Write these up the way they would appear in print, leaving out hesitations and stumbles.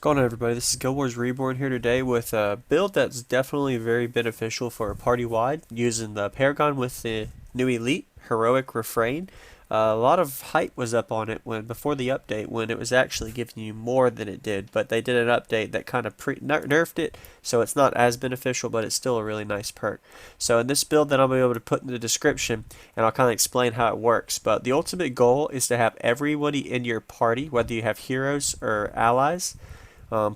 What's going on, everybody? This is GWReborn here today with a build that's definitely very beneficial for a party-wide using the Paragon with the new Elite Heroic Refrain. A lot of hype was up on it before the update when it was actually giving you more than it did, but they did an update that kind of nerfed it, so it's not as beneficial, but it's still a really nice perk. So in this build that I'm going to be able to put in the description, and I'll kind of explain how it works, but the ultimate goal is to have everybody in your party, whether you have heroes or allies,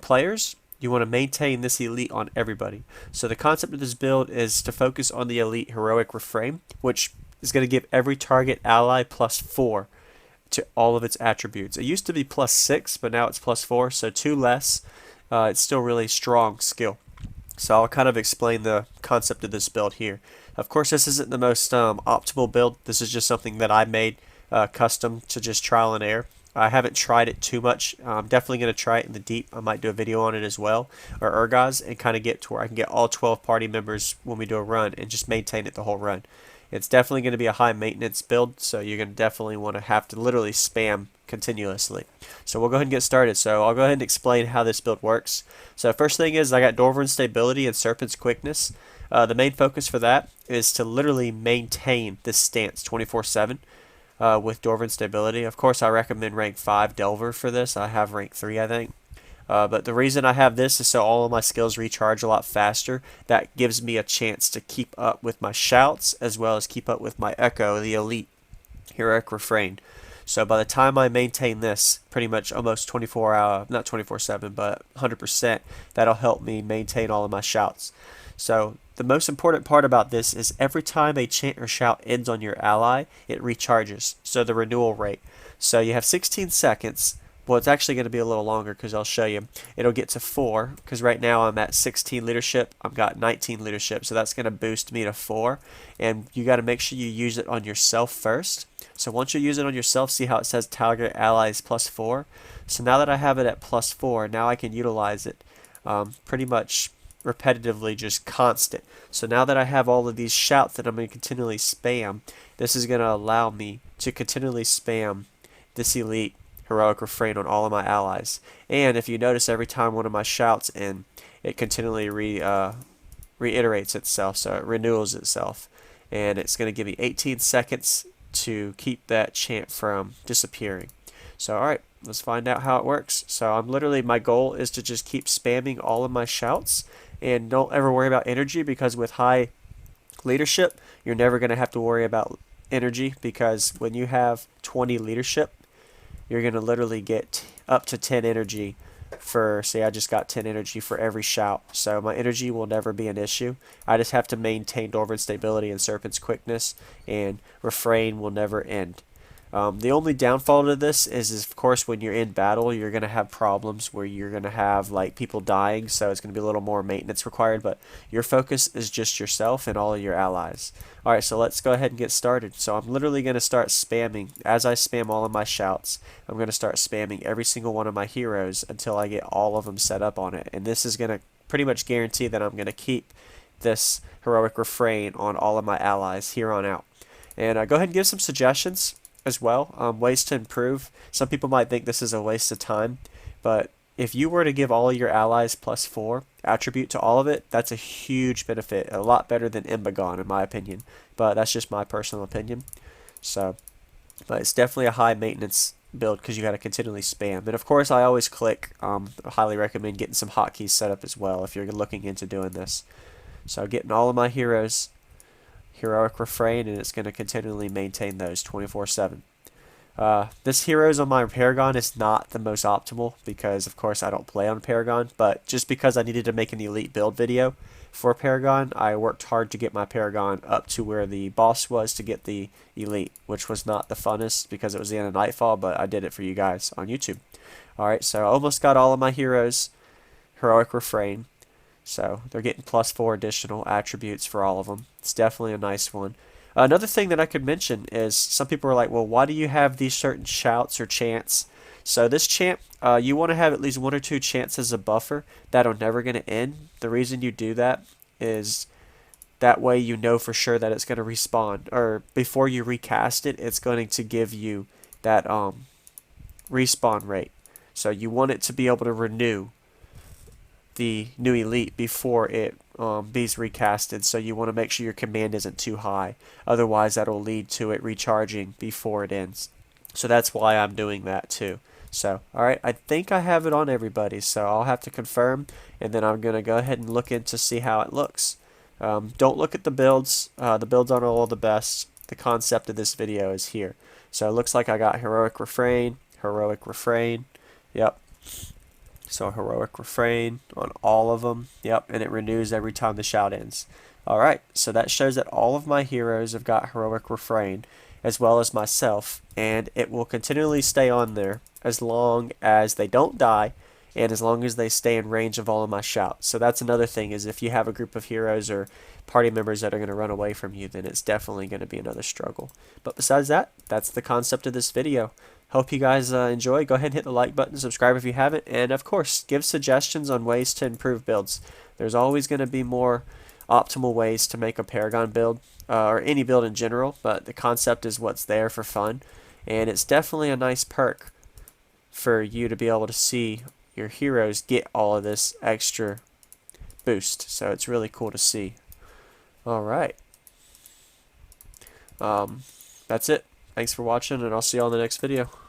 players, you want to maintain this elite on everybody. So the concept of this build is to focus on the elite heroic refrain, which is going to give every target ally +4 to all of its attributes. It used to be +6, but now it's +4, so 2 less. It's still really strong skill. So I'll kind of explain the concept of this build here. Of course, this isn't the most optimal build. This is just something that I made custom to just trial and error. I haven't tried it too much. I'm definitely going to try it in the deep. I might do a video on it as well, or Urgaz, and kind of get to where I can get all 12 party members when we do a run and just maintain it the whole run. It's definitely going to be a high maintenance build, so you're going to definitely want to have to literally spam continuously. So we'll go ahead and get started. So I'll go ahead and explain how this build works. So first thing is I got Dwarven stability and Serpent's quickness. The main focus for that is to literally maintain this stance 24/7. With Dwarven stability. Of course, I recommend rank 5 Delver for this. I have rank 3, I think. But the reason I have this is so all of my skills recharge a lot faster. That gives me a chance to keep up with my shouts as well as keep up with my echo, the elite heroic refrain. So by the time I maintain this pretty much almost 24 hour, not 24/7, but 100%, that'll help me maintain all of my shouts. So the most important part about this is every time a chant or shout ends on your ally, it recharges. So the renewal rate. So you have 16 seconds. Well, it's actually going to be a little longer because I'll show you. It'll get to 4 because right now I'm at 16 leadership. I've got 19 leadership, so that's going to boost me to 4. And you got to make sure you use it on yourself first. So once you use it on yourself, see how it says target allies +4. So now that I have it at +4, now I can utilize it pretty much repetitively, just constant. So now that I have all of these shouts that I'm going to continually spam, this is going to allow me to continually spam this elite heroic refrain on all of my allies. And if you notice, every time one of my shouts in, it continually reiterates itself, so it renews itself. And it's going to give me 18 seconds to keep that chant from disappearing. So alright, let's find out how it works. So I'm literally, my goal is to just keep spamming all of my shouts and don't ever worry about energy, because with high leadership, you're never going to have to worry about energy, because when you have 20 leadership, you're going to literally get up to 10 energy for, say I just got 10 energy for every shout. So my energy will never be an issue. I just have to maintain Dwarven stability and Serpent's quickness, and Refrain will never end. The only downfall to this is of course when you're in battle, you're going to have problems where you're going to have like people dying, so it's going to be a little more maintenance required, but your focus is just yourself and all of your allies. Alright, so let's go ahead and get started. So I'm literally going to start spamming. As I spam all of my shouts, I'm going to start spamming every single one of my heroes until I get all of them set up on it, and this is going to pretty much guarantee that I'm going to keep this heroic refrain on all of my allies here on out. And go ahead and give some suggestions as well, ways to improve. Some people might think this is a waste of time, but if you were to give all of your allies +4 attribute to all of it, that's a huge benefit, a lot better than Paragon in my opinion, but that's just my personal opinion. So, but it's definitely a high maintenance build because you got to continually spam. And of course I always click, I highly recommend getting some hotkeys set up as well if you're looking into doing this. So getting all of my heroes heroic refrain, and it's going to continually maintain those 24/7. This heroes on my Paragon is not the most optimal because of course I don't play on Paragon, but just because I needed to make an elite build video for Paragon, I worked hard to get my Paragon up to where the boss was to get the elite, which was not the funnest because it was the end of Nightfall, but I did it for you guys on YouTube. Alright, so I almost got all of my heroes heroic refrain. So they're getting +4 additional attributes for all of them. It's definitely a nice one. Another thing that I could mention is some people are like, well, why do you have these certain shouts or chants? So this chant, you want to have at least 1 or 2 chants as a buffer that are never going to end. The reason you do that is that way you know for sure that it's going to respawn. Or before you recast it, it's going to give you that respawn rate. So you want it to be able to renew the new elite before it be's recasted, so you want to make sure your command isn't too high. Otherwise, that'll lead to it recharging before it ends. So that's why I'm doing that too. So, alright, I think I have it on everybody, so I'll have to confirm, and then I'm going to go ahead and look in to see how it looks. Don't look at the builds. The builds aren't all the best. The concept of this video is here. So it looks like I got Heroic Refrain, yep. So Heroic Refrain on all of them, yep, and it renews every time the shout ends. Alright, so that shows that all of my heroes have got Heroic Refrain, as well as myself, and it will continually stay on there as long as they don't die and as long as they stay in range of all of my shouts. So that's another thing, is if you have a group of heroes or party members that are going to run away from you, then it's definitely going to be another struggle. But besides that, that's the concept of this video. Hope you guys enjoy. Go ahead and hit the like button, subscribe if you haven't, and of course, give suggestions on ways to improve builds. There's always going to be more optimal ways to make a Paragon build, or any build in general, but the concept is what's there for fun, and it's definitely a nice perk for you to be able to see your heroes get all of this extra boost, so it's really cool to see. Alright, that's it. Thanks for watching, and I'll see you on the next video.